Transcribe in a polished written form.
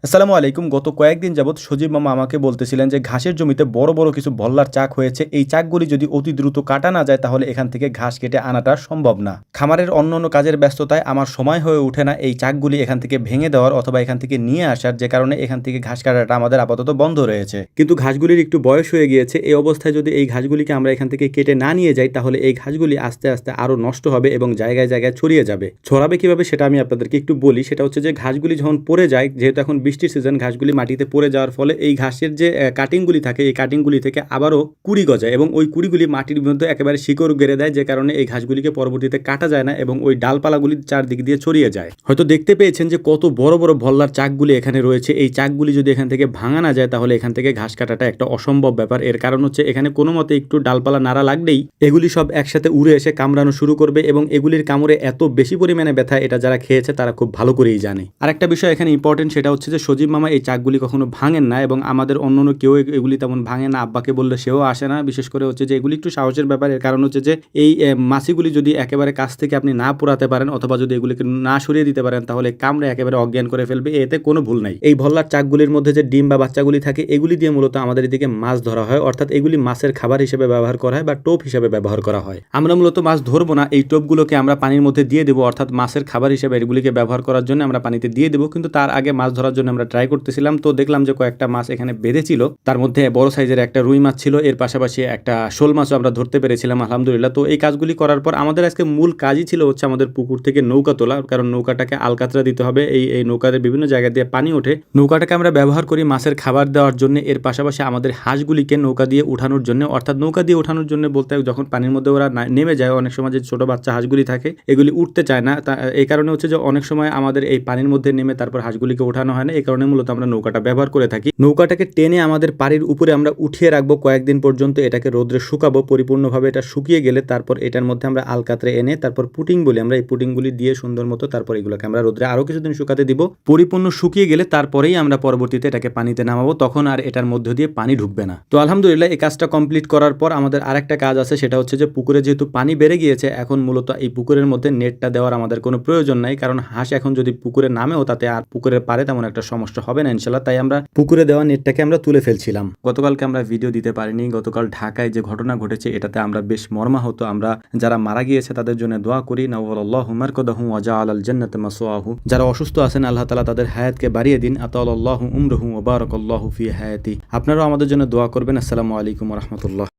আসসালামু আলাইকুম। গত কয়েকদিন যাবৎ সজীব মামা আমাকে বলতেছিলেন যে ঘাসের জমিতে বড়, বড় কিছু ভল্লার চাক হয়েছে। এই চাকগুলি যদি অতি দ্রুত কাটা না যায় তাহলে এখান থেকে ঘাস কেটে আনাটা সম্ভব না। খামারের অন্যান্য কাজের ব্যস্ততায় আমার সময় হয়ে ওঠে না এই চাকগুলি এখান থেকে ভেঙে দেওয়ার অথবা এখান থেকে নিয়ে আসার, যে কারণে এখান থেকে ঘাস কাটাটা আমাদের আপাতত বন্ধ রয়েছে। কিন্তু ঘাসগুলির একটু বয়স হয়ে গিয়েছে। এই অবস্থায় যদি এই ঘাসগুলিকে আমরা এখান থেকে কেটে না নিয়ে যাই তাহলে এই ঘাসগুলি আস্তে, আস্তে আরো নষ্ট হবে এবং জায়গায়, জায়গায় ছড়িয়ে যাবে। ছড়াবে কিভাবে সেটা আমি আপনাদেরকে একটু বলি। সেটা হচ্ছে যে ঘাসগুলি যখন পড়ে যায়, যেহেতু এখন বৃষ্টির সিজন, ঘাসগুলি মাটিতে পড়ে যাওয়ার ফলে এই ঘাসের যে কাটিংগুলি থাকে এই কাটিংগুলি থেকে আবারও কুড়ি গজায় এবং ওই কুড়িগুলি মাটির মধ্যে একেবারে শিকড় গেড়ে দেয়, যে কারণে এই ঘাসগুলিকে পরবর্তীতে কাটা যায় না এবং ওই ডালপালাগুলি চারদিক দিয়ে ছড়িয়ে যায়। হয়তো দেখতে পেয়েছেন যে কত বড় বড় ভল্লার চাকগুলি এখানে রয়েছে। এই চাকগুলি যদি এখান থেকে ভাঙা না যায় তাহলে এখান থেকে ঘাস কাটাটা একটা অসম্ভব ব্যাপার। এর কারণ হচ্ছে এখানে কোনো মতে একটু ডালপালা নাড়া লাগলেই এগুলি সব একসাথে উড়ে এসে কামড়ানো শুরু করবে এবং এগুলির কামড়ে এত বেশি পরিমাণে ব্যথা, এটা যারা খেয়েছে তারা খুব ভালো করেই জানে। আর একটা বিষয় এখানে ইম্পর্টেন্ট, সেটা হচ্ছে যে সজীব মামা এই চাকগুলি কখনো ভাঙেন না এবং আমাদের অন্য কেউ এগুলি তেমন ভাঙে না। আব্বাকে বললে সেও আসে না। বিশেষ করে হচ্ছে যে এগুলি একটু সাহসের ব্যাপার। এর কারণ হচ্ছে যে এই মাছিগুলি যদি একেবারে কাছ থেকে আপনি না পোড়াতে পারেন অথবা যদি এগুলিকে না সরিয়ে দিতে পারেন তাহলে কামড়ে একেবারে অজ্ঞান করে ফেলবে, এতে কোনো ভুল নাই। এই ভল্লার চাকগুলির মধ্যে যে ডিম বা বাচ্চাগুলি থাকে এগুলি দিয়ে মূলত আমাদের এদিকে মাছ ধরা হয়, অর্থাৎ এগুলি মাছের খাবার হিসেবে ব্যবহার করা হয় বা টোপ হিসেবে ব্যবহার করা হয়। আমরা মূলত মাছ ধরবো না, এই টোপগুলোকে আমরা পানির মধ্যে দিয়ে দেবো, অর্থাৎ মাছের খাবার হিসেবে এগুলিকে ব্যবহার করার জন্য আমরা পানিতে দিয়ে দেবো। কিন্তু তার আগে মাছ ধরার জন্য আমরা ট্রাই করতেছিলাম, তো দেখলাম যে কয়েকটা মাছ এখানে বেঁধেছিল। তার মধ্যে বড় সাইজের একটা রুই মাছ ছিল, এর পাশাপাশি একটা শোল মাছও আমরা ধরতে পেরেছিলাম আলহামদুলিল্লাহ। তো এই কাজগুলি করার পর আমাদের আজকে মূল কাজই ছিল হচ্ছে আমাদের পুকুর থেকে নৌকা তোলা, কারণ নৌকাটাকে আলকাতরা দিতে হবে। এই নৌকাতে বিভিন্ন জায়গা দিয়ে পানি ওঠে, নৌকাটাকে আমরা ব্যবহার করি মাছের খাবার দেওয়ার জন্য। এর পাশাপাশি আমাদের হাঁসগুলিকে নৌকা দিয়ে উঠানোর জন্য, অর্থাৎ নৌকা দিয়ে উঠানোর জন্য বলতে যখন পানির মধ্যে ওরা নেমে যায়, অনেক সময় যে ছোট বাচ্চা হাঁসগুলি থাকে এগুলি উঠতে চায় না, এই কারণে হচ্ছে যে অনেক সময় আমাদের এই পানির মধ্যে নেমে তারপর হাঁসগুলিকে উঠানো হয় না। এই কারণে মূলত আমরা নৌকাটা ব্যবহার করে থাকি। নৌকাটাকে টেনে আমাদের পাড়ির উপরে আমরা উঠিয়ে রাখবো কয়েকদিন পর্যন্ত, এটাকে রোদ্রে শুকাবো পরিপূর্ণভাবে। এটা শুকিয়ে গেলে তারপর এটার মধ্যে আমরা আলকাতরে এনে তারপর পুটিং বলি আমরা, এই পুটিংগুলি দিয়ে সুন্দর মতো তারপর এগুলোকে আমরা রোদ্রে আরো কিছুদিন শুকাতে দিব। পরিপূর্ণ শুকিয়ে গেলে তারপরেই আমরা পরবর্তীতে এটাকে পানিতে নামাবো, তখন আর এটার মধ্যে দিয়ে পানি ঢুকবে না। তো আলহামদুলিল্লাহ এই কাজটা কমপ্লিট করার পর আমাদের আরেকটা কাজ আছে, সেটা হচ্ছে যে পুকুরে যেহেতু পানি বেড়ে গিয়েছে, এখন মূলত এই পুকুরের মধ্যে নেটটা দেওয়ার আমাদের কোনো প্রয়োজন নাই, কারণ হাঁস এখন যদি পুকুরে নামেও তাতে আর পুকুরের পারে তেমন একটা সমস্যা হবে না ইনশাল্লাহ। তাই আমরা পুকুরে দেওয়া নেটটাকে আমরা তুলে ফেলছিলাম। গতকালকে আমরা ভিডিও দিতে পারিনি। গতকাল ঢাকায় যে ঘটনা ঘটেছে এটাতে আমরা বেশ মর্মাহত। আমরা যারা মারা গিয়েছে তাদের জন্য দোয়া করি, নাওয়াল্লাহু মারকাদাহু ওয়া জাআলাল জান্নাতা মাসওয়াহু। যারা অসুস্থ আছেন আল্লাহ তাআলা তাদের হায়াতকে বাড়িয়ে দিন। আতালাল্লাহু উমরুহু ওয়া বারাকাল্লাহু ফি হায়াতি। আপনারাও আমাদের জন্য দোয়া করবেন। আসসালামু আলাইকুম ওয়া রাহমাতুল্লাহ।